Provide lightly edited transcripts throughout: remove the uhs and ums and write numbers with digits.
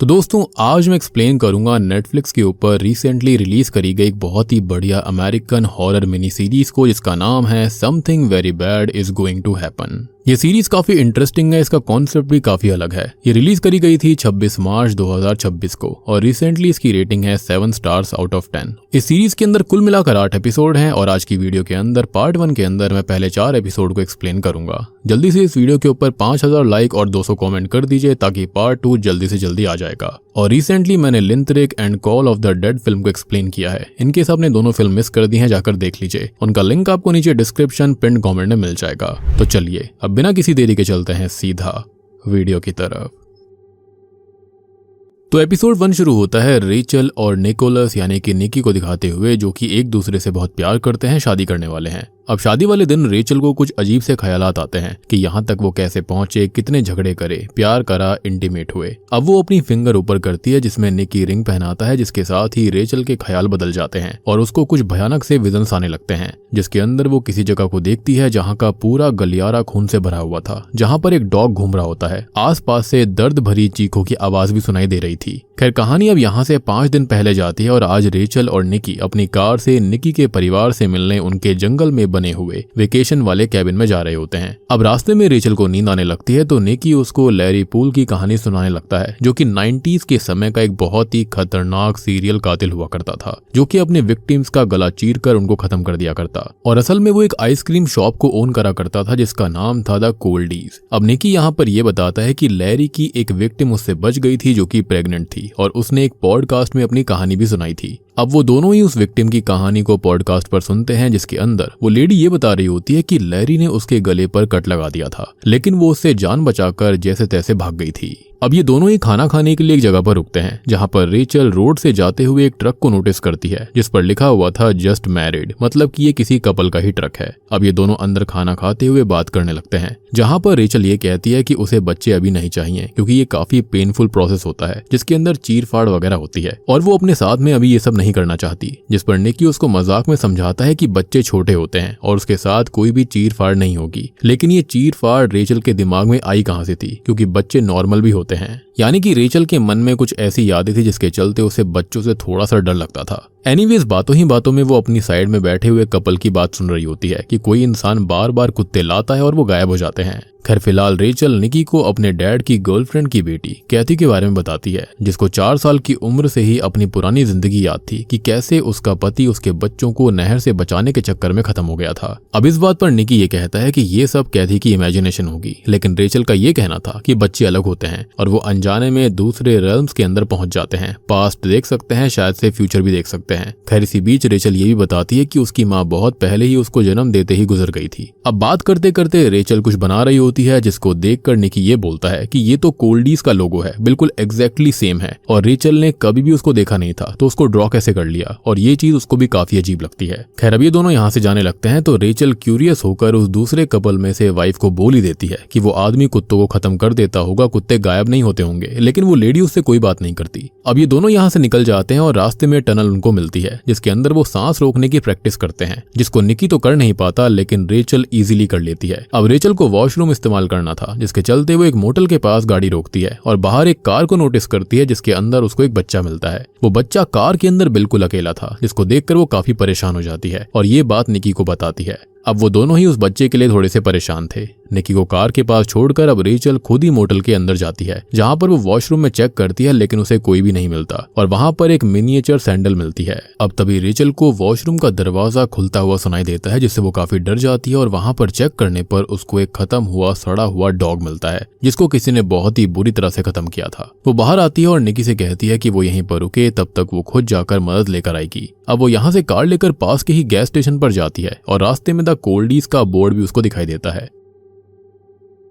तो दोस्तों आज मैं एक्सप्लेन करूंगा नेटफ्लिक्स के ऊपर रिसेंटली रिलीज करी गई एक बहुत ही बढ़िया अमेरिकन हॉरर मिनी सीरीज को, जिसका नाम है something very bad is going to happen. ये सीरीज काफी इंटरेस्टिंग है, इसका कॉन्सेप्ट भी काफी अलग है। ये रिलीज करी गई थी 26 मार्च 2026 को और रिसेंटली इसकी रेटिंग है 7 स्टार्स आउट ऑफ 10। इस सीरीज के अंदर कुल मिलाकर 8 एपिसोड हैं और आज की वीडियो के अंदर पार्ट 1 के अंदर मैं पहले 4 एपिसोड को एक्सप्लेन करूंगा। जल्दी से इस वीडियो के ऊपर 5000 लाइक और 200 कमेंट कर दीजिए ताकि पार्ट 2 जल्दी से जल्दी आ जाएगा। और रिसेंटली मैंने लिंथरेक and call of the dead film को एक्सप्लेन किया है। इनकेस आपने दोनों फिल्म मिस कर दी हैं जाकर देख लीजिए, उनका लिंक आपको नीचे डिस्क्रिप्शन पिन कमेंट में मिल जाएगा। तो चलिए अब बिना किसी देरी के चलते हैं सीधा वीडियो की तरफ। तो एपिसोड 1 शुरू होता है रेचल और निकोलस यानी कि निकी को दिखाते हुए, जो कि एक दूसरे से बहुत प्यार करते हैं, शादी करने वाले हैं। अब शादी वाले दिन रेचल को कुछ अजीब से ख्यालात आते हैं कि यहाँ तक वो कैसे पहुंचे, कितने झगड़े करे, प्यार करा, इंटीमेट हुए। अब वो अपनी फिंगर ऊपर करती है जिसमें निकी रिंग पहनाता है, जिसके साथ ही रेचल के ख्याल बदल जाते हैं और उसको कुछ भयानक से विजन्स आने लगते हैं, जिसके अंदर वो किसी जगह को देखती है जहाँ का पूरा गलियारा खून से भरा हुआ था, जहाँ पर एक डॉग घूम रहा होता है। आसपास से दर्द भरी चीखों की आवाज भी सुनाई दे रही थी। खैर कहानी अब यहाँ से 5 दिन पहले जाती है और आज रेचल और निकी अपनी कार से निकी के परिवार से मिलने उनके जंगल में बने हुए वेकेशन वाले कैबिन में जा रहे होते हैं। अब रास्ते में रेचल को नींद आने लगती है तो निकी उसको लैरी पूल की कहानी सुनाने लगता है, जो कि 90s के समय का एक बहुत ही खतरनाक सीरियल कातिल हुआ करता था, जो कि अपने विक्टिम्स का गला चीर कर उनको खत्म कर दिया करता। और असल में वो एक आइसक्रीम शॉप को ओन करा करता था जिसका नाम था द कोल्डीज। अब निकी यहाँ पर यह बताता है कि लैरी की एक विक्टिम उससे बच गई थी जो कि प्रेग्नेंट थी और उसने एक पॉडकास्ट में अपनी कहानी भी सुनाई थी। अब वो दोनों ही उस विक्टिम की कहानी को पॉडकास्ट पर सुनते हैं, जिसके अंदर वो लेडी ये बता रही होती है कि लैरी ने उसके गले पर कट लगा दिया था, लेकिन वो उससे जान बचाकर जैसे तैसे भाग गई थी। अब ये दोनों ही खाना खाने के लिए एक जगह पर रुकते हैं, जहाँ पर रेचल रोड से जाते हुए एक ट्रक को नोटिस करती है जिस पर लिखा हुआ था जस्ट मैरिड, मतलब कि ये किसी कपल का ही ट्रक है। अब ये दोनों अंदर खाना खाते हुए बात करने लगते हैं, जहाँ पर रेचल ये कहती है कि उसे बच्चे अभी नहीं चाहिए क्योंकि ये काफी पेनफुल प्रोसेस होता है जिसके अंदर चीर फाड़ वगैरह होती है और वो अपने साथ में अभी ये सब नहीं करना चाहती। जिस पर निकी उसको मजाक में समझाता है कि बच्चे छोटे होते हैं और उसके साथ कोई भी चीर फाड़ नहीं होगी। लेकिन ये चीर फाड़ रेचल के दिमाग में आई कहां से थी, क्योंकि बच्चे नॉर्मल भी होते हैं। यानी कि रेचल के मन में कुछ ऐसी यादें थी जिसके चलते उसे बच्चों से थोड़ा सा डर लगता था। एनीवेज बातों ही बातों में वो अपनी साइड में बैठे हुए कपल की बात सुन रही होती है कि कोई इंसान बार बार कुत्ते लाता है और वो गायब हो जाते हैं। खैर फिलहाल रेचल निकी को अपने डैड की गर्लफ्रेंड की बेटी कैथी के बारे में बताती है, जिसको 4 साल की उम्र से ही अपनी पुरानी जिंदगी याद थी कि कैसे उसका पति उसके बच्चों को नहर से बचाने के चक्कर में खत्म हो गया था। अब इस बात पर निकी ये कहता है कि ये सब कैथी की इमेजिनेशन होगी, लेकिन रेचल का ये कहना था कि बच्चे अलग होते हैं और वो अनजाने में दूसरे रेल्म्स के अंदर पहुंच जाते हैं, पास्ट देख सकते हैं, शायद से फ्यूचर भी देख सकते हैं। खैर इसी बीच रेचल ये भी बताती है कि उसकी माँ बहुत पहले ही उसको जन्म देते ही गुजर गई थी। अब बात करते करते रेचल कुछ बना रही होती है, जिसको देखकर निकी ये बोलता है कि ये तो कोल्डीज का लोगो है, बिल्कुल एग्जैक्टली सेम है और रेचल ने कभी भी उसको देखा नहीं था तो उसको ड्रॉ कैसे कर लिया, और ये चीज उसको भी काफी अजीब लगती है। खैर अब ये दोनों यहाँ से जाने लगते हैं तो रेचल क्यूरियस होकर उस दूसरे कपल में से वाइफ को बोल ही देती है कि वो आदमी कुत्तों को खत्म कर देता होगा, कुत्ते गायब नहीं होते होंगे, लेकिन वो लेडी उससे कोई बात नहीं करती। अब ये दोनों यहाँ से निकल जाते हैं और रास्ते में टनल उनको मिलती है जिसके अंदर वो सांस रोकने की प्रैक्टिस करते हैं, जिसको निकी तो कर नहीं पाता लेकिन रेचल इजीली कर लेती है। अब रेचल को वॉशरूम इस्तेमाल करना था, जिसके चलते वो एक मोटल के पास गाड़ी रोकती है और बाहर एक कार को नोटिस करती है जिसके अंदर उसको एक बच्चा मिलता है। वो बच्चा कार के अंदर बिल्कुल अकेला था, जिसको देखकर वो काफी परेशान हो जाती है और ये बात निकी को बताती है। अब वो दोनों ही उस बच्चे के लिए थोड़े से परेशान थे। निकी को कार के पास छोड़कर अब रेचल खुद ही मोटल के अंदर जाती है, जहाँ पर वो वॉशरूम में चेक करती है लेकिन उसे कोई भी नहीं मिलता और वहाँ पर एक मिनिएचर सैंडल मिलती है। अब तभी रेचल को वॉशरूम का दरवाजा खुलता हुआ सुनाई देता है, जिससे वो काफी डर जाती है और वहाँ पर चेक करने पर उसको एक खत्म हुआ सड़ा हुआ डॉग मिलता है, जिसको किसी ने बहुत ही बुरी तरह से खत्म किया था। वो बाहर आती है और निकी से कहती है कि वो यहीं पर रुके, तब तक वो खुद जाकर मदद लेकर आएगी। अब वो यहाँ से कार लेकर पास के ही गैस स्टेशन पर जाती है और रास्ते में द कोल्डीज का बोर्ड भी उसको दिखाई देता है।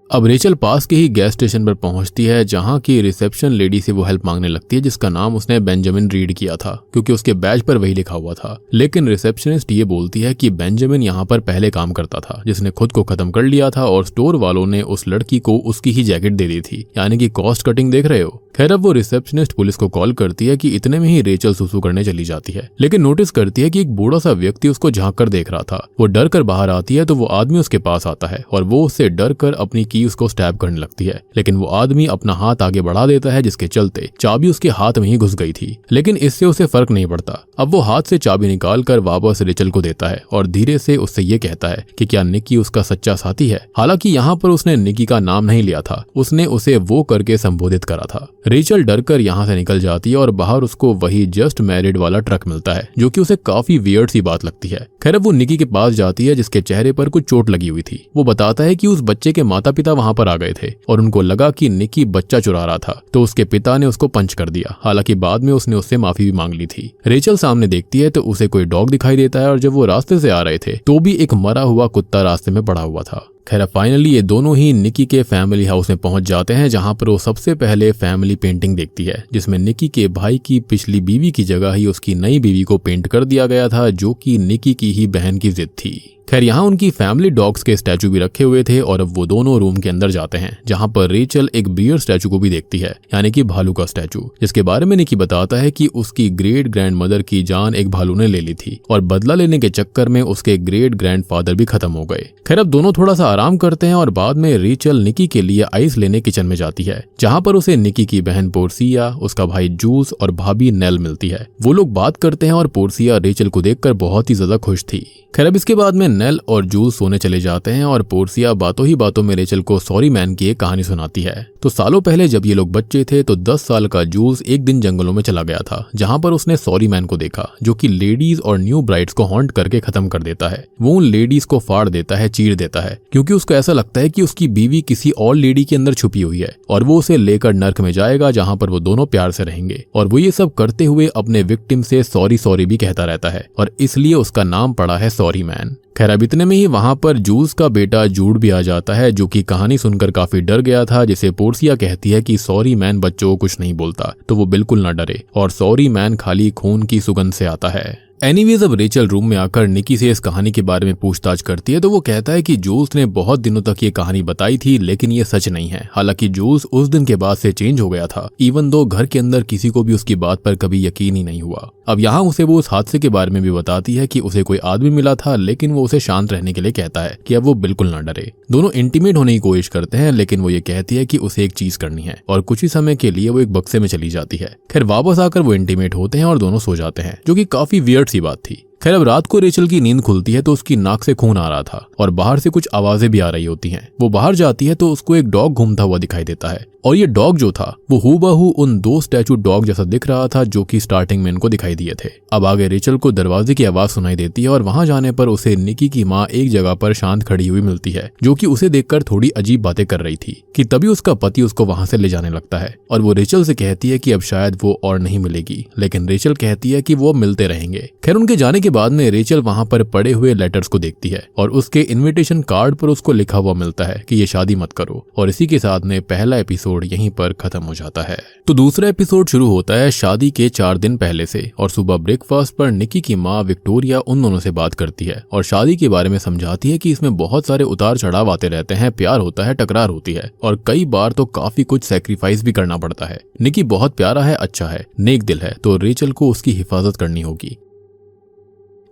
अब रेचल पास के ही गैस स्टेशन पर पहुंचती है, जहां की रिसेप्शन लेडी से वो हेल्प मांगने लगती है, जिसका नाम उसने बेंजामिन रीड किया था क्योंकि उसके बैज पर वही लिखा हुआ था। लेकिन रिसेप्शनिस्ट ये बोलती है कि बेंजामिन यहाँ पर पहले काम करता था, जिसने खुद को खत्म कर लिया था और स्टोर वालों ने उस लड़की को उसकी ही जैकेट दे दी थी, यानी कि कॉस्ट कटिंग देख रहे हो। खैर अब वो रिसेप्शनिस्ट पुलिस को कॉल करती है कि इतने में ही रेचल सुसु करने चली जाती है, लेकिन नोटिस करती है कि एक बूढ़ा सा व्यक्ति उसको झांक कर देख रहा था। वो डर कर बाहर आती है तो वो आदमी उसके पास आता है और वो उससे डर कर अपनी की चाबी उसको स्टैब करने लगती है, लेकिन वो आदमी अपना हाथ आगे बढ़ा देता है जिसके चलते चाबी उसके हाथ में ही घुस गई थी। लेकिन इससे उसे फर्क नहीं पड़ता। अब वो हाथ से चाबी निकाल कर वापस रेचल को देता है और धीरे से उससे ये कहता है कि क्या निकी उसका सच्चा साथी है। हालांकि यहाँ पर उसने निकी का नाम नहीं लिया था, उसने उसे वो करके संबोधित करा था। रेचल डरकर यहाँ से निकल जाती है और बाहर उसको वही जस्ट मैरिड वाला ट्रक मिलता है, जो कि उसे काफी वियर्ड सी बात लगती है। खैर अब वो निकी के पास जाती है जिसके चेहरे पर कुछ चोट लगी हुई थी। वो बताता है कि उस बच्चे के माता पिता वहां पर आ गए थे और उनको लगा कि निकी बच्चा चुरा रहा था, तो उसके पिता ने उसको पंच कर दिया। हालांकि बाद में उसने उससे माफी भी मांग ली थी। रेचल सामने देखती है तो उसे कोई डॉग दिखाई देता है और जब वो रास्ते से आ रहे थे तो भी एक मरा हुआ कुत्ता रास्ते में पड़ा हुआ था। खैर फाइनली ये दोनों ही निकी के फैमिली हाउस में पहुंच जाते हैं, जहां पर वो सबसे पहले फैमिली पेंटिंग देखती है जिसमें निकी के भाई की पिछली बीवी की जगह ही उसकी नई बीवी को पेंट कर दिया गया था, जो कि निकी की ही बहन की जिद थी। खैर यहाँ उनकी फैमिली डॉग्स के स्टैचू भी रखे हुए थे और अब वो दोनों रूम के अंदर जाते हैं, जहां पर रेचल एक बियर स्टैचू को भी देखती है, यानी कि भालू का स्टैचू, जिसके बारे में निकी बताता है कि उसकी ग्रेट ग्रैंड मदर की जान एक भालू ने ले ली थी और बदला लेने के चक्कर में उसके ग्रेट ग्रैंडफादर भी खत्म हो गए। खैर अब दोनों थोड़ा सा आराम करते हैं और बाद में रेचल निकी के लिए आइस लेने किचन में जाती है, जहां पर उसे निकी की बहन पोर्सिया, उसका भाई जूल्स और भाभी नेल मिलती है। वो लोग बात करते हैं और पोर्सिया रेचल को देखकर बहुत ही ज्यादा खुश थी। खैर अब इसके बाद में नेल और जूल्स सोने चले जाते हैं और पोर्सिया बातों ही बातों में रेचल को सॉरी मैन की एक कहानी सुनाती है। तो सालों पहले जब ये लोग बच्चे थे तो 10 साल का जूल्स एक दिन जंगलों में चला गया था, जहां पर उसने सॉरी मैन को देखा, जो कि लेडीज और न्यू ब्राइड्स को हॉन्ट करके खत्म कर देता है। वो उन लेडीज को फाड़ देता है, चीर देता है, क्योंकि उसको ऐसा लगता है कि उसकी बीवी किसी और लेडी के अंदर छुपी हुई है और वो उसे लेकर नर्क में जाएगा, जहां पर वो दोनों प्यार से रहेंगे। और वो ये सब करते हुए अपने विक्टिम से सॉरी सॉरी भी कहता रहता है और इसलिए उसका नाम पड़ा है सॉरी मैन। खैर अब इतने में ही वहां पर जूल्स का बेटा जूड भी आ जाता है, जो कि कहानी सुनकर काफी डर गया था, जिसे पोर्सिया कहती है कि सॉरी मैन बच्चों को कुछ नहीं बोलता, तो वो बिल्कुल न डरे और सॉरी मैन खाली खून की सुगंध से आता है। एनीवेज अब रेचल रूम में आकर निकी से इस कहानी के बारे में पूछताछ करती है, तो वो कहता है कि जूल्स ने बहुत दिनों तक ये कहानी बताई थी, लेकिन ये सच नहीं है। हालांकि जूल्स उस दिन के बाद से चेंज हो गया था, इवन दो घर के अंदर किसी को भी उसकी बात पर कभी यकीन ही नहीं हुआ। अब यहाँ उसे वो उस हादसे के बारे में भी बताती है कि उसे कोई आदमी मिला था, लेकिन वो उसे शांत रहने के लिए कहता है कि अब वो बिल्कुल ना डरे। दोनों इंटीमेट होने की कोशिश करते हैं, लेकिन वो ये कहती है कि उसे एक चीज करनी है और कुछ ही समय के लिए वो एक बक्से में चली जाती है। खैर वापस आकर वो इंटीमेट होते हैं और दोनों सो जाते हैं, जो कि काफी वियर्ड सी बात थी। खैर अब रात को रेचल की नींद खुलती है तो उसकी नाक से खून आ रहा था और बाहर से कुछ आवाजें भी आ रही होती हैं। वो बाहर जाती है तो उसको एक डॉग घूमता हुआ दिखाई देता है और ये डॉग जो था वो हूबहू उन दो स्टैचू डॉग जैसा दिख रहा था, जो कि स्टार्टिंग में इनको दिखाई दिए थे। अब आगे रेचल को दरवाजे की आवाज सुनाई देती है और वहां जाने पर उसे निकी की माँ एक जगह पर शांत खड़ी हुई मिलती है, जो कि उसे देखकर थोड़ी अजीब बातें कर रही थी। कि तभी उसका पति उसको वहां से ले जाने लगता है और वो रेचल से कहती है कि अब शायद वो और नहीं मिलेगी, लेकिन रेचल कहती है कि वो मिलते रहेंगे। खैर उनके जाने के बाद में रेचल वहां पर पड़े हुए लेटर्स को देखती है और उसके इन्विटेशन कार्ड पर उसको लिखा हुआ मिलता है कि ये शादी मत करो। और इसी के साथ में पहला एपिसोड यहीं पर खत्म हो जाता है। तो दूसरा एपिसोड शुरू होता है शादी के 4 दिन पहले से और सुबह ब्रेकफास्ट पर निकी की माँ विक्टोरिया उन दोनों से बात करती है और शादी के बारे में समझाती है कि इसमें बहुत सारे उतार चढ़ाव आते रहते हैं, प्यार होता है, टकरार होती है और कई बार तो काफी कुछ सैक्रिफाइस भी करना पड़ता है। निकी बहुत प्यारा है, अच्छा है, नेक दिल है, तो रेचल को उसकी हिफाजत करनी होगी।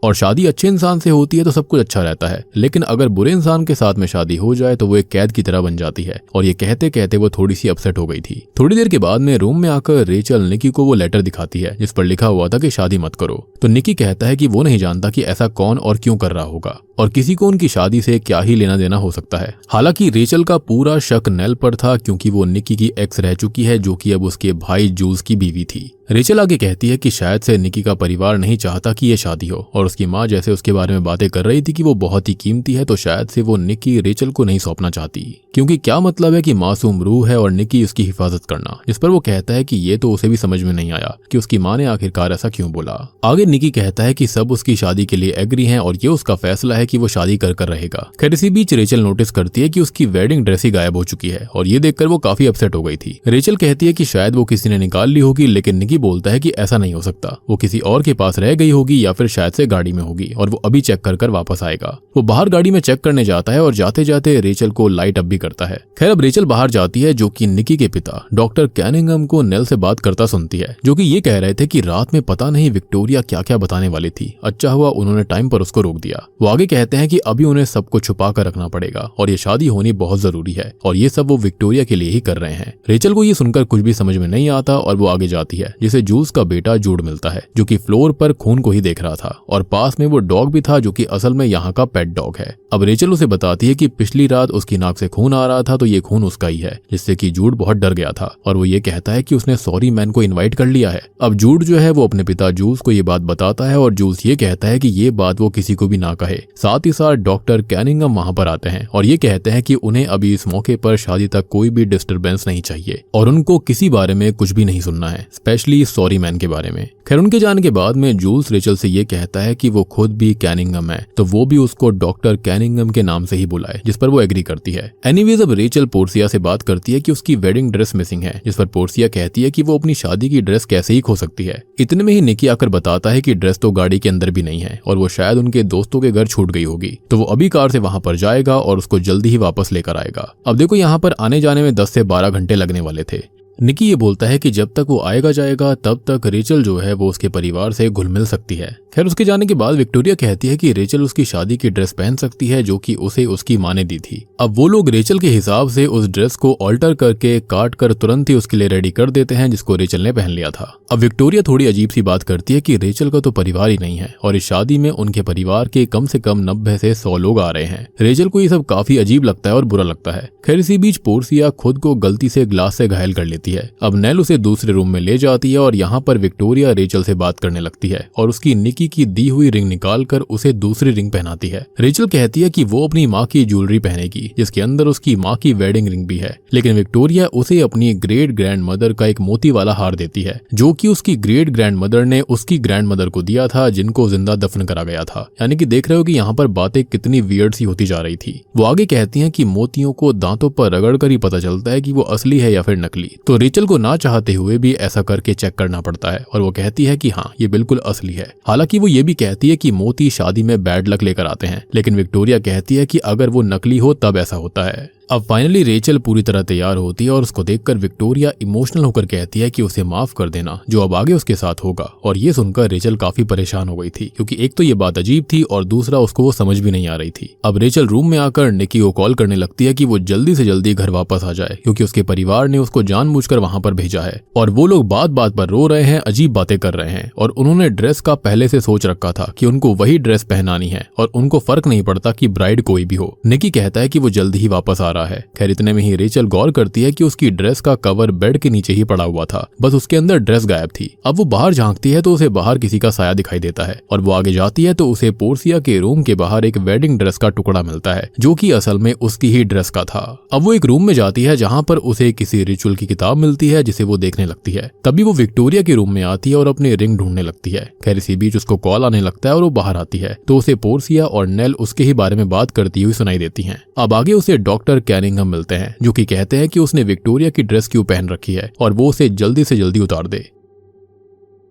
और शादी अच्छे इंसान से होती है तो सब कुछ अच्छा रहता है, लेकिन अगर बुरे इंसान के साथ में शादी हो जाए तो वो एक कैद की तरह बन जाती है। और ये कहते कहते वो थोड़ी सी अपसेट हो गई थी। थोड़ी देर के बाद में रूम में आकर रेचल निकी को वो लेटर दिखाती है जिस पर लिखा हुआ था कि शादी मत करो। तो निकी कहता है कि वो नहीं जानता कि ऐसा कौन और क्यों कर रहा होगा और किसी को उनकी शादी से क्या ही लेना देना हो सकता है। हालांकि रेचल का पूरा शक नेल पर था, क्योंकि वो निकी की एक्स रह चुकी है, जो कि अब उसके भाई जूल्स की बीवी थी। रेचल आगे कहती है कि शायद से निकी का परिवार नहीं चाहता कि ये शादी हो और उसकी माँ जैसे उसके बारे में बातें कर रही थी कि वो बहुत ही कीमती है, तो शायद से वो निकी रेचल को नहीं सौंपना चाहती, क्योंकि क्या मतलब है कि मासूम रूह है और निकी उसकी हिफाजत करना। जिस पर वो कहता है कि ये तो उसे भी समझ में नहीं आया कि उसकी माँ ने आखिरकार ऐसा क्यों बोला। आगे निकी कहता है कि सब उसकी शादी के लिए एग्री हैं और ये उसका फैसला है कि वो शादी कर रहेगा। खैर इसी बीच रेचल नोटिस करती है कि उसकी वेडिंग ड्रेस ही गायब हो चुकी है और ये देखकर वो काफी अपसेट हो गई थी। रेचल कहती है कि शायद वो किसी ने निकाल ली होगी, लेकिन निकी बोलता है कि ऐसा नहीं हो सकता, वो किसी और के पास रह गई होगी या फिर शायद से गाड़ी में होगी और वो अभी चेक कर वापस आएगा। वो बाहर गाड़ी में चेक करने जाता है और जाते जाते रेचल को लाइट अप भी करता है। खैर अब रेचल बाहर जाती है, जो कि निकी के पिता डॉक्टर कैनिंगम को नेल से बात करता सुनती है, जो कि ये कह रहे थे कि रात में पता नहीं विक्टोरिया क्या क्या बताने वाली थी। अच्छा हुआ उन्होंने टाइम पर उसको रोक दिया। वो आगे कहते हैं कि अभी उन्हें सब कुछ छुपा कर रखना पड़ेगा और ये शादी होनी बहुत जरूरी है और ये सब वो विक्टोरिया के लिए ही कर रहे हैं। रेचल को ये सुनकर कुछ भी समझ में नहीं आता और वो आगे जाती है, जिसे जूल्स का बेटा जूड मिलता है जो कि फ्लोर पर खून को ही देख रहा था और पास में वो डॉग भी था जो कि असल में यहाँ का पेट डॉग है। अब रेचल उसे बताती है कि पिछली रात उसकी नाक से खून आ रहा था तो ये खून उसका ही है, जिससे कि जूड बहुत डर गया था और वो ये कहता है कि उसने सॉरी मैन को इनवाइट कर लिया है। अब जूड जो है वो अपने पिता जूल्स को ये बात बताता है और जूल्स ये कहता है कि ये बात वो किसी को भी ना कहे। साथ ही साथ डॉक्टर कैनिंगम वहाँ पर आते हैं और ये कहते हैं कि उन्हें अभी इस मौके पर शादी तक कोई भी डिस्टर्बेंस नहीं चाहिए और उनको किसी बारे में कुछ भी नहीं सुनना है, स्पेशली सॉरी मैन के बारे में। खैर उनके जाने के बाद में जूल्स रेचल से ये कहता है कि वो खुद भी कैनिंगम है तो वो भी उसको डॉक्टर कैनिंगम के नाम से ही बुलाए, जिस पर वो एग्री करती है। एनीवेज अब रेचल पोर्सिया से बात करती है कि उसकी वेडिंग ड्रेस मिसिंग है, जिस पर पोर्सिया कहती है कि वो अपनी शादी की ड्रेस कैसे ही खो सकती है। इतने में ही निकी आकर बताता है कि ड्रेस तो गाड़ी के अंदर भी नहीं है और वो शायद उनके दोस्तों के घर छूट गई होगी, तो वो अभी कार से वहां पर जाएगा और उसको जल्दी ही वापस लेकर आएगा। अब देखो यहाँ पर आने जाने में 10 से 12 घंटे लगने वाले थे। निकी ये बोलता है कि जब तक वो आएगा जाएगा तब तक रेचल जो है वो उसके परिवार से घुल मिल सकती है। खैर उसके जाने के बाद विक्टोरिया कहती है कि रेचल उसकी शादी की ड्रेस पहन सकती है जो कि उसे उसकी माँ ने दी थी। अब वो लोग रेचल के हिसाब से उस ड्रेस को ऑल्टर करके काट कर तुरंत ही उसके लिए रेडी कर देते हैं, जिसको रेचल ने पहन लिया था। अब विक्टोरिया थोड़ी अजीब सी बात करती है कि रेचल का तो परिवार ही नहीं है और इस शादी में उनके परिवार के कम से कम 90 से 100 लोग आ रहे हैं। रेचल को ये सब काफी अजीब लगता है और बुरा लगता है। खैर इसी बीच पोर्सिया खुद को गलती से ग्लास से घायल कर लेती है। अब नेल उसे दूसरे रूम में ले जाती है और यहाँ पर विक्टोरिया रेचल से बात करने लगती है और उसकी निकी की दी हुई रिंग निकालकर उसे दूसरी रिंग पहनाती है। रेचल कहती है कि वो अपनी माँ की ज्वेलरी पहनेगी जिसके अंदर उसकी माँ की वेडिंग रिंग भी है, लेकिन विक्टोरिया उसे अपनी ग्रेट ग्रैंड मदर का एक मोती वाला हार देती है जो कि उसकी ग्रेट ग्रैंड मदर ने उसकी ग्रैंड मदर को दिया था जिनको जिंदा दफन करा गया था। यानी कि देख रहे हो कि यहाँ पर बातें कितनी वियर्ड सी होती जा रही थी। वो आगे कहती हैं कि मोतियों को दांतों पर रगड़ कर ही पता चलता है कि वो असली है या फिर नकली, तो रेचल को ना चाहते हुए भी ऐसा करके चेक करना पड़ता है और वो कहती है कि हाँ ये बिल्कुल असली है। हालांकि वो ये भी कहती है कि मोती शादी में बैड लक लेकर आते हैं, लेकिन विक्टोरिया कहती है कि अगर वो नकली हो तब ऐसा होता है। अब फाइनली रेचल पूरी तरह तैयार होती है और उसको देखकर विक्टोरिया इमोशनल होकर कहती है कि उसे माफ कर देना जो अब आगे उसके साथ होगा। और ये सुनकर रेचल काफी परेशान हो गई थी क्योंकि एक तो ये बात अजीब थी और दूसरा उसको वो समझ भी नहीं आ रही थी। अब रेचल रूम में आकर निकी को कॉल करने लगती है कि वो जल्दी से जल्दी घर वापस आ जाए क्योंकि उसके परिवार ने उसको जानबूझकर वहां पर भेजा है और वो लोग बात बात पर रो रहे हैं, अजीब बातें कर रहे हैं और उन्होंने ड्रेस का पहले से सोच रखा था कि उनको वही ड्रेस पहनानी है और उनको फर्क नहीं पड़ता कि ब्राइड कोई भी हो। निकी कहता है कि वो जल्दी ही वापस आ रहा है। खैर इतने में ही रेचल गौर करती है कि उसकी ड्रेस का कवर बेड के नीचे ही पड़ा हुआ था, बस उसके अंदर ड्रेस गायब थी। अब वो बाहर झांकती है तो उसे बाहर किसी का साया दिखाई देता है और वो आगे जाती है तो उसे पोर्सिया के रूम के बाहर एक वेडिंग ड्रेस का टुकड़ा मिलता है जो कि असल में उसकी ही ड्रेस का था। अब वो एक रूम में जाती है जहाँ पर उसे किसी रिचुअल की किताब मिलती है जिसे वो देखने लगती है। तभी वो विक्टोरिया के रूम में आती है और अपनी रिंग ढूंढने लगती है। खैर इसी बीच उसको कॉल आने लगता है और वो बाहर आती है तो उसे पोर्सिया और नेल उसके ही बारे में बात करती हुई सुनाई देती हैं। अब आगे उसे डॉक्टर कैनिंगम मिलते हैं जो कि कहते हैं कि उसने विक्टोरिया की ड्रेस क्यों पहन रखी है और वो उसे जल्दी से जल्दी उतार दे।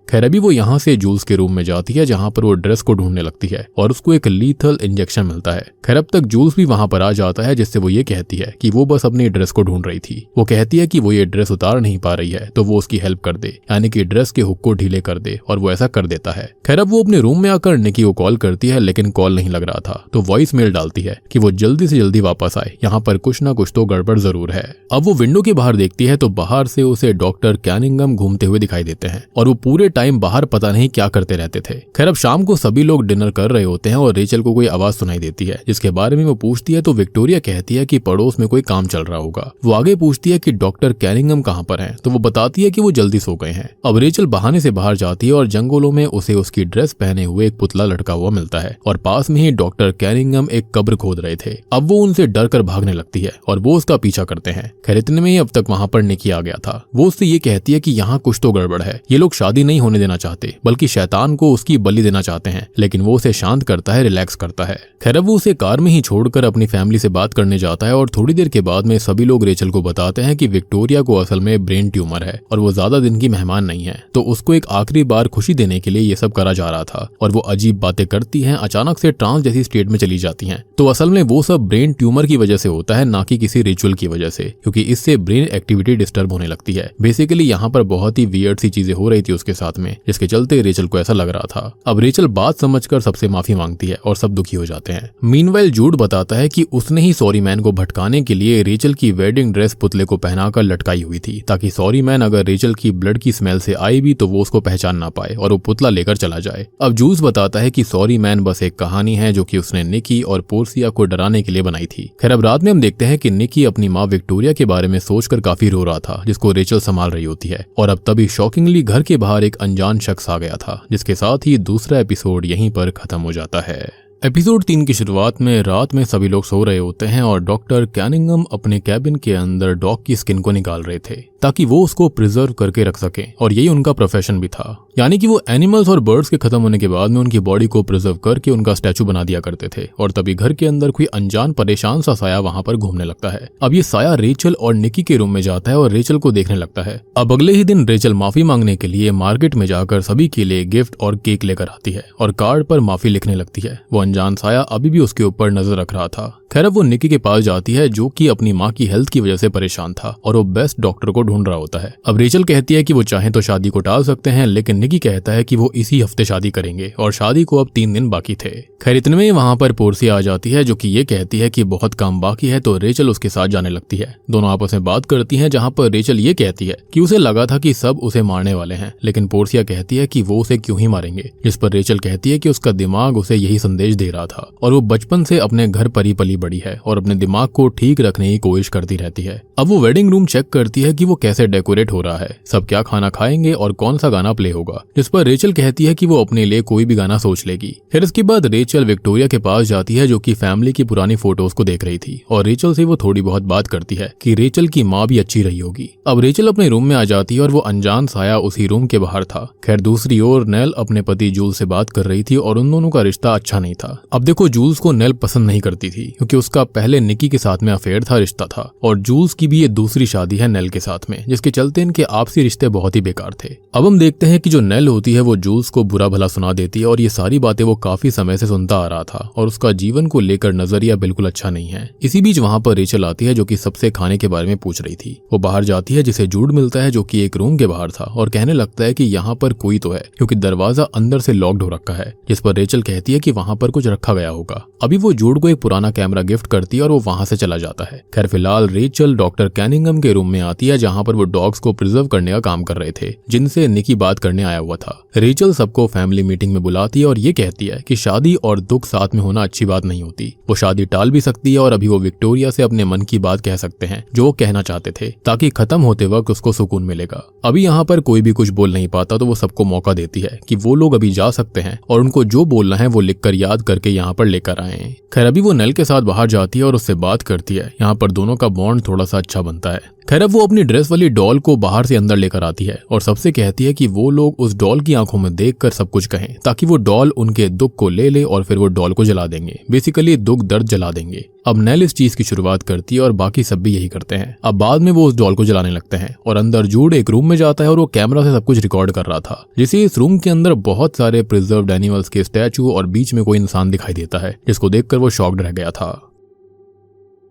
खैर अभी वो यहाँ से जूल्स के रूम में जाती है जहाँ पर वो ड्रेस को ढूंढने लगती है और उसको एक लीथल इंजेक्शन मिलता है। खैर अब तक जूल्स भी वहाँ पर आ जाता है जिससे वो ये कहती है कि वो बस अपनी ड्रेस को ढूंढ रही थी। वो कहती है कि वो ये ड्रेस उतार नहीं पा रही है तो वो उसकी हेल्प कर दे, यानी कि ड्रेस के हुक को ढीले कर दे, और वो ऐसा कर देता है। खैर अब वो अपने रूम में आकर निकी को कॉल करती है लेकिन कॉल नहीं लग रहा था तो वॉइस मेल डालती है कि वो जल्दी से जल्दी वापस आए, यहाँ पर कुछ ना कुछ तो गड़बड़ जरूर है। अब वो विंडो के बाहर देखती है तो बाहर से उसे डॉक्टर कैनिंगम घूमते हुए दिखाई देते हैं और वो पूरे टाइम बाहर पता नहीं क्या करते रहते थे। खैर अब शाम को सभी लोग डिनर कर रहे होते हैं और रेचल को कोई आवाज सुनाई देती है जिसके बारे में वो पूछती है तो विक्टोरिया कहती है कि पड़ोस में कोई काम चल रहा होगा। वो आगे पूछती है कि डॉक्टर कैनिंगम कहाँ पर हैं तो वो बताती है कि वो जल्दी सो गए हैं। अब रेचल बहाने से बाहर जाती है और जंगलों में उसे उसकी ड्रेस पहने हुए एक पुतला लटका हुआ मिलता है और पास में ही डॉक्टर कैनिंगम एक कब्र खोद रहे थे। अब वो उनसे डर कर भागने लगती है और वो उसका पीछा करते हैं। खैर इतने में ही अब तक वहाँ पर निकी आ गया था। वो उससे ये कहती है कि यहाँ कुछ तो गड़बड़ है, ये लोग शादी नहीं होने देना चाहते बल्कि शैतान को उसकी बलि देना चाहते हैं, लेकिन वो उसे शांत करता है, रिलैक्स करता है। खैर अब वो उसे कार में ही छोड़कर अपनी फैमिली से बात करने जाता है और थोड़ी देर के बाद में सभी लोग रेचल को बताते हैं कि विक्टोरिया को असल में ब्रेन ट्यूमर है और वो ज्यादा दिन की मेहमान नहीं है, तो उसको एक आखिरी बार खुशी देने के लिए ये सब करा जा रहा था। और वो अजीब बातें करती हैं, अचानक से ट्रांस जैसी स्टेट में चली जाती हैं। तो असल में वो सब ब्रेन ट्यूमर की वजह से होता है, ना कि किसी रिचुअल की वजह से, क्योंकि इससे ब्रेन एक्टिविटी डिस्टर्ब होने लगती है। बेसिकली यहाँ पर बहुत ही वियर्ड सी चीजें हो रही थी उसके साथ में, जिसके चलते रेचल को ऐसा लग रहा था। अब रेचल बात समझकर सबसे माफी मांगती है और सब दुखी हो जाते हैं। मीनवाइल जूड बताता है कि उसने ही सॉरी मैन को भटकाने के लिए रेचल की वेडिंग ड्रेस पुतले को पहनाकर लटकाई हुई थी, ताकि सॉरी मैन अगर रेचल की ब्लड की स्मेल से आई भी तो वो उसको पहचान ना पाए और वो पुतला लेकर चला जाए। अब जूस बताता है कि सॉरी मैन बस एक कहानी है जो कि उसने निकी और पोर्सिया को डराने के लिए बनाई थी। खैर अब रात में हम देखते हैं कि निकी अपनी माँ विक्टोरिया के बारे में सोचकर काफी रो रहा था, जिसको रेचल संभाल रही होती है। और अब तभी शॉकिंगली घर के बाहर एक अनजान शख्स आ गया था, जिसके साथ ही दूसरा एपिसोड यहीं पर खत्म हो जाता है। एपिसोड 3 की शुरुआत में रात में सभी लोग सो रहे होते हैं और डॉक्टर कैनिंगम अपने कैबिन के अंदर डॉग की स्किन को निकाल रहे थे ताकि वो उसको प्रिजर्व करके रख सके, और यही उनका प्रोफेशन भी था। यानी कि वो एनिमल्स और बर्ड्स के खत्म होने के बाद में उनकी बॉडी को प्रिजर्व करके उनका स्टैचू बना दिया करते थे। और तभी घर के अंदर कोई अनजान परेशान सा साया वहां पर घूमने लगता है। अब ये साया रेचल और निकी के रूम में जाता है और रेचल को देखने लगता है। अब अगले ही दिन रेचल माफी मांगने के लिए मार्केट में जाकर सभी के लिए गिफ्ट और केक लेकर आती है और कार्ड पर माफी लिखने लगती है। वो अनजान साया अभी भी उसके ऊपर नजर रख रहा था। खैर अब वो निकी के पास जाती है जो कि अपनी माँ की हेल्थ की वजह से परेशान था और वो बेस्ट डॉक्टर को ढूंढ रहा होता है। अब रेचल कहती है कि वो चाहे तो शादी को टाल सकते हैं, लेकिन निकी कहता है कि वो इसी हफ्ते शादी करेंगे और शादी को अब 3 दिन बाकी थे। खैर इतने में वहां पर पोर्सिया आ जाती है जो कि ये कहती है कि बहुत काम बाकी है, तो रेचल उसके साथ जाने लगती है। दोनों आपस में बात करती हैं, जहां पर रेचल ये कहती है कि उसे लगा था कि सब उसे मारने वाले हैं, लेकिन पोर्सिया कहती है कि वो उसे क्यों ही मारेंगे। जिस पर रेचल कहती है कि उसका दिमाग उसे यही संदेश दे रहा था और वो बचपन से अपने घर पर ही पली बड़ी है और अपने दिमाग को ठीक रखने की कोशिश करती रहती है। अब वो वेडिंग रूम चेक करती है कि वो कैसे डेकोरेट हो रहा है, सब क्या खाना खाएंगे और कौन सा गाना प्ले होगा। जिस पर रेचल कहती है कि वो अपने लिए कोई भी गाना सोच लेगी। फिर इसके बाद रेचल विक्टोरिया के पास जाती है जो कि फैमिली की पुरानी फोटोज को देख रही थी और रेचल से वो थोड़ी बहुत बात करती है कि रेचल की माँ भी अच्छी रही होगी। अब रेचल अपने रूम में आ जाती है और वो अनजान साया उसी रूम के बाहर था। खैर दूसरी ओर नेल अपने पति जूल से बात कर रही थी और उन दोनों का रिश्ता अच्छा नहीं था। अब देखो जूल्स को नेल पसंद नहीं करती थी क्योंकि उसका पहले निकी के साथ में अफेयर था, रिश्ता था, और जूल्स की भी ये दूसरी शादी है नेल के साथ में, जिसके चलते इनके आपसी रिश्ते बहुत ही बेकार थे। अब हम देखते हैं कि जो नेल होती है वो जूल्स को बुरा भला सुना देती है और ये सारी बातें वो काफी समय से सुनता आ रहा था और उसका जीवन को लेकर नजरिया बिल्कुल अच्छा नहीं है। इसी बीच वहां पर रेचल आती है जो कि सबसे खाने के बारे में पूछ रही थी। वो बाहर जाती है जिसे जूड मिलता है जो कि एक रूम के बाहर था और कहने लगता है कि यहाँ पर कोई तो है क्योंकि दरवाजा अंदर से लॉक्ड हो रखा है। जिस पर रेचल कहती है कि वहां पर कुछ रखा गया होगा। अभी वो जूड को एक पुराना कैमरा गिफ्ट करती है और वो वहां से चला जाता है। खैर फिलहाल रेचल डॉक्टर कैनिंगम के रूम में आती है जहां पर वो डॉग्स को प्रिजर्व करने का काम कर रहे थे जिनसे निकी बात करने आया हुआ था। रेचल सबको फैमिली मीटिंग में बुलाती है और ये कहती है कि शादी और दुख साथ में होना अच्छी बात नहीं होती। वो शादी टाल भी सकती है और अभी वो विक्टोरिया से अपने मन की बात कह सकते हैं जो वो कहना चाहते थे ताकि खत्म होते वक्त उसको सुकून मिलेगा। अभी यहाँ पर कोई भी कुछ बोल नहीं पाता तो वो सबको मौका देती है कि वो लोग अभी जा सकते हैं और उनको जो बोलना है वो लिखकर याद करके यहाँ पर लेकर आए। खैर अभी वो नेल के साथ बाहर जाती है और उससे बात करती है। यहाँ पर दोनों का बॉन्ड थोड़ा सा अच्छा बनता है। खैर अब वो अपनी ड्रेस वाली डॉल को बाहर से अंदर लेकर आती है और सबसे कहती है कि वो लोग उस डॉल की आंखों में देखकर सब कुछ कहें ताकि वो डॉल उनके दुख को ले ले और फिर वो डॉल को जला देंगे, बेसिकली दुख दर्द जला देंगे। अब नेल इस चीज की शुरुआत करती है और बाकी सब भी यही करते हैं। अब बाद में वो उस डॉल को जलाने लगते हैं और अंदर जूड एक रूम में जाता है और वो कैमरा से सब कुछ रिकॉर्ड कर रहा था, जिसे इस रूम के अंदर बहुत सारे प्रिजर्व्ड एनिमल्स के स्टैचू और बीच में कोई इंसान दिखाई देता है जिसको देखकर वो शॉक्ड रह गया था।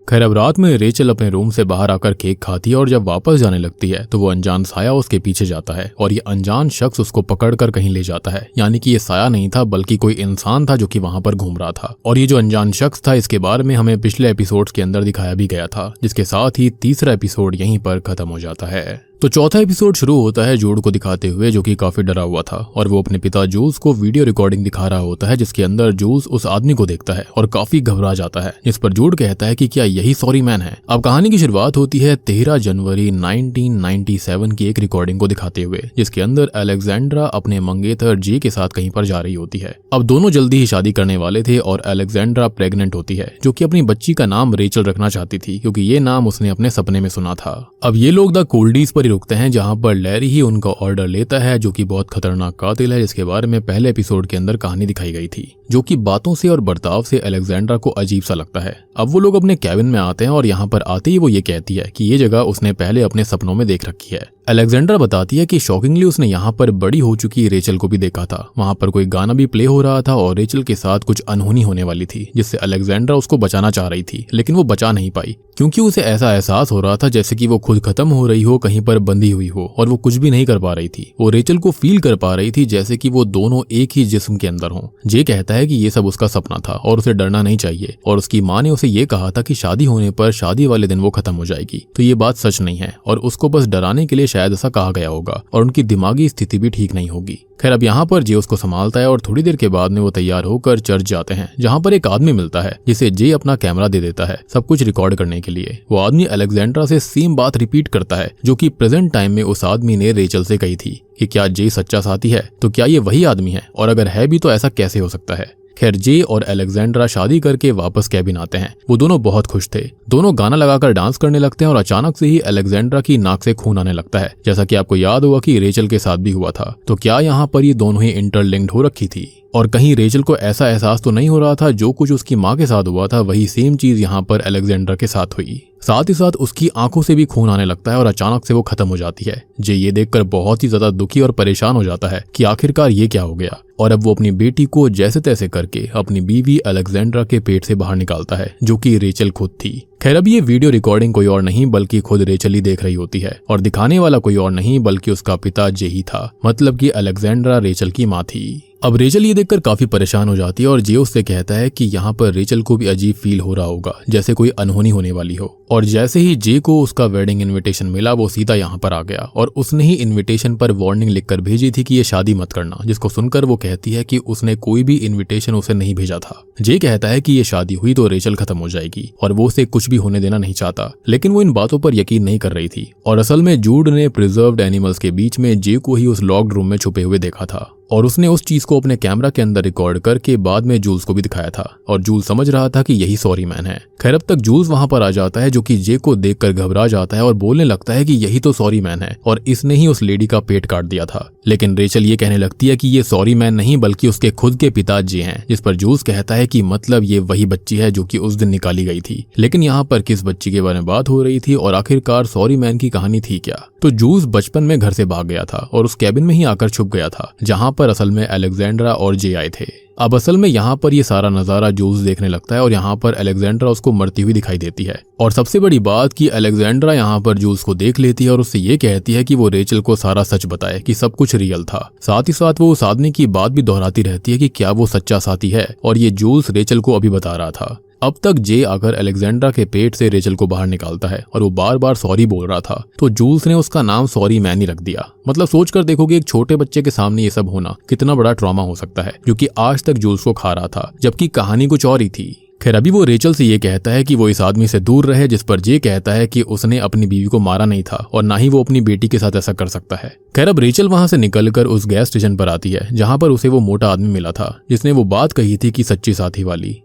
खैर अब रात में रेचल अपने रूम से बाहर आकर केक खाती है और जब वापस जाने लगती है तो वो अनजान साया उसके पीछे जाता है और ये अनजान शख्स उसको पकड़कर कहीं ले जाता है। यानी कि ये साया नहीं था बल्कि कोई इंसान था जो कि वहां पर घूम रहा था। और ये जो अनजान शख्स था इसके बारे में हमें पिछले एपिसोड्स के अंदर दिखाया भी गया था, जिसके साथ ही तीसरा एपिसोड यहीं पर खत्म हो जाता है। तो चौथा एपिसोड शुरू होता है जूड को दिखाते हुए जो कि काफी डरा हुआ था और वो अपने पिता जूल्स को वीडियो रिकॉर्डिंग दिखा रहा होता है जिसके अंदर जूल्स उस आदमी को देखता है और काफी घबरा जाता है। जिस पर जूड कहता है कि क्या यही सॉरी मैन है। अब कहानी की शुरुआत होती है 13 जनवरी 1997 की एक रिकॉर्डिंग को दिखाते हुए जिसके अंदर अलेक्जेंड्रा अपने मंगेतर जे के साथ कहीं पर जा रही होती है। अब दोनों जल्दी ही शादी करने वाले थे और अलेक्जेंड्रा प्रेग्नेंट होती है जो कि अपनी बच्ची का नाम रेचल रखना चाहती थी क्योंकि ये नाम उसने अपने सपने में सुना था। अब ये लोग द कोल्डीज पर रुकते हैं जहां पर लैरी ही उनका ऑर्डर लेता है जो कि बहुत खतरनाक कातिल है जिसके बारे में पहले एपिसोड के अंदर कहानी दिखाई गई थी, जो कि बातों से और बर्ताव से अलेक्जेंड्रा को अजीब सा लगता है। अब वो लोग अपने कैबिन में आते हैं और यहाँ पर आते ही वो ये कहती है कि ये जगह उसने पहले अपने सपनों में देख रखी है। अलेक्जेंड्रा बताती है कि शॉकिंगली उसने यहाँ पर बड़ी हो चुकी रेचल को भी देखा था। वहां पर कोई गाना भी प्ले हो रहा था और रेचल के साथ कुछ अनहोनी होने वाली थी जिससे अलेक्जेंड्रा उसको बचाना चाह रही थी लेकिन वो बचा नहीं पाई क्योंकि उसे ऐसा एहसास हो रहा था जैसे कि वो खुद खत्म हो रही हो, कहीं पर अंदर बंधी हुई हो और वो कुछ भी नहीं कर पा रही थी। वो रेचल को फील कर पा रही थी जैसे कि वो दोनों एक ही जिस्म के अंदर हों। जे कहता है कि ये सब उसका सपना था और उसे डरना नहीं चाहिए, और उसकी माँ ने उसे ये कहा था कि शादी होने पर शादी वाले दिन वो खत्म हो जाएगी। तो ये बात सच नहीं है और उसको बस डराने के लिए शायद ऐसा कहा गया होगा, और उनकी दिमागी स्थिति भी ठीक नहीं होगी। खैर, अब यहाँ पर जे उसको संभालता है और थोड़ी देर के बाद में वो तैयार होकर चर्च जाते हैं, जहाँ पर एक आदमी मिलता है जिसे जे अपना कैमरा दे देता है सब कुछ रिकॉर्ड करने के लिए। वो आदमी अलेक्जेंड्रा से सेम बात रिपीट करता है जो कि प्रेजेंट टाइम में उस आदमी ने रेचल से कही थी कि क्या जे सच्चा साथी है, तो क्या ये वही आदमी है, और अगर है भी तो ऐसा कैसे हो सकता है। खैर, जे और अलेक्जेंड्रा शादी करके वापस कैबिन आते हैं। वो दोनों बहुत खुश थे। दोनों गाना लगाकर डांस करने लगते हैं और अचानक से ही अलेक्जेंड्रा की नाक से खून आने लगता है, जैसा कि आपको याद होगा कि रेचल के साथ भी हुआ था। तो क्या यहाँ पर ये दोनों ही इंटरलिंक्ड हो रखी थी, और कहीं रेचल को ऐसा एहसास तो नहीं हो रहा था जो कुछ उसकी माँ के साथ हुआ था वही सेम चीज यहाँ पर अलेक्जेंड्रा के साथ हुई। साथ ही साथ उसकी आंखों से भी खून आने लगता है और अचानक से वो खत्म हो जाती है। जे ये देखकर बहुत ही ज्यादा दुखी और परेशान हो जाता है कि आखिरकार ये क्या हो गया, और अब वो अपनी बेटी को जैसे तैसे करके अपनी बीवी अलेक्जेंड्रा के पेट से बाहर निकालता है, जो कि रेचल खुद थी। खैर, अब ये वीडियो रिकॉर्डिंग कोई और नहीं बल्कि खुद रेचल ही देख रही होती है, और दिखाने वाला कोई और नहीं बल्कि उसका पिता जे ही था, मतलब कि अलेक्जेंड्रा रेचल की माँ थी। अब रेचल ये देखकर काफी परेशान हो जाती है और जे उससे कहता है कि यहाँ पर रेचल को भी अजीब फील हो रहा होगा, जैसे कोई अनहोनी होने वाली हो। और जैसे ही जे को उसका वेडिंग इनविटेशन मिला वो सीधा यहाँ पर आ गया, और उसने ही इनविटेशन पर वार्निंग लिखकर भेजी थी कि ये शादी मत करना, जिसको सुनकर वो कहती है कि उसने कोई भी इनविटेशन उसे नहीं भेजा था। जे कहता है कि ये शादी हुई तो रेचल खत्म हो जाएगी और वो उसे कुछ भी होने देना नहीं चाहता, लेकिन वो इन बातों पर यकीन नहीं कर रही थी। और असल में जूड ने प्रिजर्व्ड एनिमल्स के बीच में जे को ही उस लॉक्ड रूम में छुपे हुए देखा था, और उसने उस चीज को अपने कैमरा के अंदर रिकॉर्ड करके बाद में जूल्स को भी दिखाया था, और जूल्स समझ रहा था कि यही सॉरी मैन है। खैर, अब तक जूल्स वहां पर आ जाता है जो कि जे को देखकर घबरा जाता है और बोलने लगता है कि यही तो सॉरी मैन है और इसने ही उस लेडी का पेट काट दिया था। लेकिन रेचल ये कहने लगती है कि ये सॉरी मैन नहीं बल्कि उसके खुद के पिता जे हैं, जिस पर जूल्स कहता है कि मतलब ये वही बच्ची है जो कि उस दिन निकाली गई थी। लेकिन यहाँ पर किस बच्ची के बारे में बात हो रही थी और आखिरकार सॉरी मैन की कहानी थी क्या? तो जूल्स बचपन में घर से भाग गया था और उस कैबिन में ही आकर छुप गया था जहाँ पर असल में अलेक्जेंड्रा और जे आए थे। अब असल में यहाँ पर ये सारा नजारा जूल्स देखने लगता है और यहाँ पर अलेक्जेंड्रा उसको मरती हुई दिखाई देती है। और सबसे बड़ी बात कि अलेक्जेंड्रा यहाँ पर जूल्स को देख लेती है और उससे ये कहती है कि वो रेचल को सारा सच बताए कि सब कुछ रियल था। साथ ही साथ वो उस आदमी की बात भी दोहराती रहती है कि क्या वो सच्चा साथी है, और ये जूल्स रेचल को अभी बता रहा था। अब तक जे आकर अलेक्जेंड्रा के पेट से रेचल को बाहर निकालता है और वो बार बार सॉरी बोल रहा था, तो जूल्स ने उसका नाम सॉरी मैन ही रख दिया। मतलब सोच कर देखोगे एक छोटे बच्चे के सामने ये सब होना कितना बड़ा ट्रॉमा हो सकता है, जो कि आज तक जूल्स को खा रहा था, जबकि कहानी कुछ और ही थी। खैर, अभी वो रेचल से ये कहता है कि वो इस आदमी से दूर रहे, जिस पर जे कहता है कि उसने अपनी बीवी को मारा नहीं था और ना ही वो अपनी बेटी के साथ ऐसा कर सकता है। खैर, अब रेचल वहां से निकलकर उस गैस स्टेशन पर आती है जहां पर उसे वो मोटा आदमी मिला था जिसने वो बात कही थी कि सच्ची साथी वाली।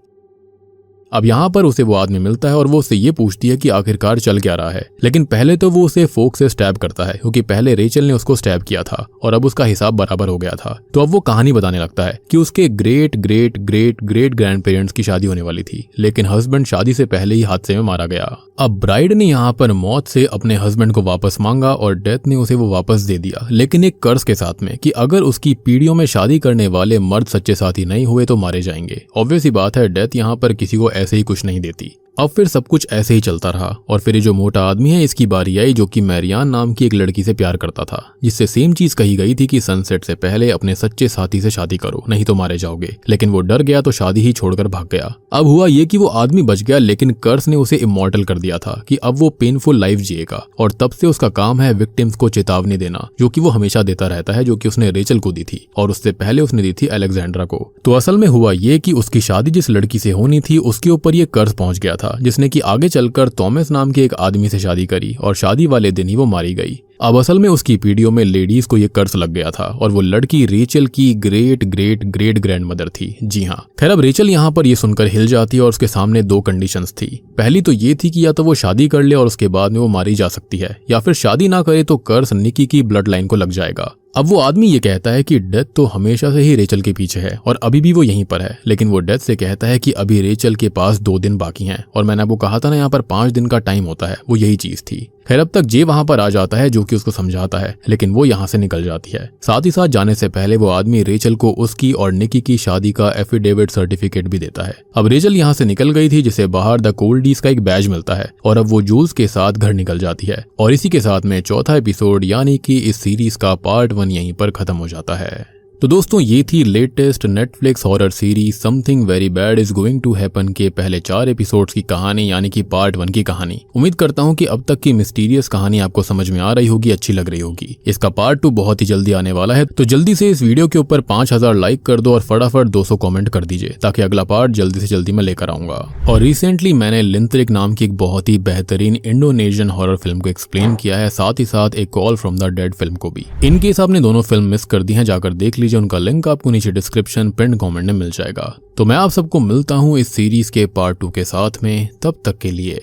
अब यहाँ पर उसे वो आदमी मिलता है और वो उससे ये पूछती है कि आखिरकार चल क्या रहा है, लेकिन पहले तो वो उसे फोक से स्टैब करता है क्योंकि पहले रेचल ने उसको स्टैब किया था और अब उसका हिसाब बराबर हो गया था। तो अब वो कहानी बताने लगता है कि उसके great great great great grand parents की शादी होने वाली थी, लेकिन हस्बैंड शादी से पहले ही हादसे में मारा गया। अब ब्राइड ने यहाँ पर मौत से अपने हस्बैंड को वापस मांगा और डेथ ने उसे वो वापस दे दिया, लेकिन एक कर्ज के साथ में कि अगर उसकी पीढ़ियों में शादी करने वाले मर्द सच्चे साथी नहीं हुए तो मारे जाएंगे। ऑब्वियस ही बात है, डेथ यहाँ पर किसी को ऐसे ही कुछ नहीं देती। अब फिर सब कुछ ऐसे ही चलता रहा और फिर ये जो मोटा आदमी है इसकी बारी आई, जो कि मैरियान नाम की एक लड़की से प्यार करता था, जिससे सेम चीज कही गई थी कि सनसेट से पहले अपने सच्चे साथी से शादी करो नहीं तो मारे जाओगे। लेकिन वो डर गया तो शादी ही छोड़कर भाग गया। अब हुआ ये कि वो आदमी बच गया, लेकिन कर्स ने उसे इमॉर्टल कर दिया था कि अब वो पेनफुल लाइफ जिएगा और तब से उसका काम है विक्टिम्स को चेतावनी देना, जो कि वो हमेशा देता रहता है, जो कि उसने रेचल को दी थी और उससे पहले उसने दी थी अलेक्जेंड्रा को। तो असल में हुआ ये कि उसकी शादी जिस लड़की से होनी थी उसके ऊपर ये कर्ज पहुंच गया था, जिसने कि आगे चलकर थॉमस नाम के एक आदमी से शादी करी और शादी वाले दिन ही वो मारी गई। अब असल में उसकी पीढ़ियों में लेडीज को ये कर्ज लग गया था और वो लड़की रेचल की great great great grand mother थी। जी हाँ। खैर, अब रेचल यहाँ पर ये सुनकर हिल जाती है और उसके सामने दो कंडीशंस थी। पहली तो ये थी कि या तो वो शादी कर ले और उसके बाद में वो मारी जा सकती है, या फिर शादी ना करे तो कर्ज निकी की ब्लड लाइन को लग जाएगा। अब वो आदमी ये कहता है कि डेथ तो हमेशा से ही रेचल के पीछे है और अभी भी वो यहीं पर है, लेकिन वो डेथ से कहता है कि अभी रेचल के पास 2 दिन बाकी हैं और मैंने आपको कहा था ना यहाँ पर 5 दिन का टाइम होता है, वो यही चीज थी। खैर अब तक जे वहां पर आ जाता है जो कि उसको समझाता है, लेकिन वो यहाँ से निकल जाती है। साथ ही साथ जाने से पहले वो आदमी रेचल को उसकी और निकी की शादी का एफिडेविट सर्टिफिकेट भी देता है। अब रेचल यहाँ से निकल गई थी जिसे बाहर द कोल्डीज का एक बैज मिलता है और अब वो जूल्स के साथ घर निकल जाती है। और इसी के साथ में चौथा एपिसोड यानी कि इस सीरीज का पार्ट 1 यहीं पर खत्म हो जाता है। तो दोस्तों ये थी latest Netflix horror series something very bad is going to happen के पहले 4 एपिसोड्स की कहानी यानी कि पार्ट 1 की कहानी। उम्मीद करता हूँ कि अब तक की मिस्टीरियस कहानी आपको समझ में आ रही होगी, अच्छी लग रही होगी। इसका पार्ट 2 बहुत ही जल्दी आने वाला है, तो जल्दी से इस वीडियो के ऊपर 5000 लाइक कर दो और फटाफट 200 कॉमेंट कर दीजिए ताकि अगला पार्ट जल्दी से जल्दी मैं लेकर आऊंगा। और रिसेंटली मैंने लिंत्रिक नाम की एक बहुत ही बेहतरीन इंडोनेशियन हॉरर फिल्म को एक्सप्लेन किया है, साथ ही साथ एक call from the dead film को भी। इनकेस आपने दोनों फिल्म मिस कर दी हैं जाकर देख लीजिए, उनका लिंक आपको नीचे डिस्क्रिप्शन पिन कमेंट में मिल जाएगा। तो मैं आप सबको मिलता हूं इस सीरीज के पार्ट 2 के साथ में, तब तक के लिए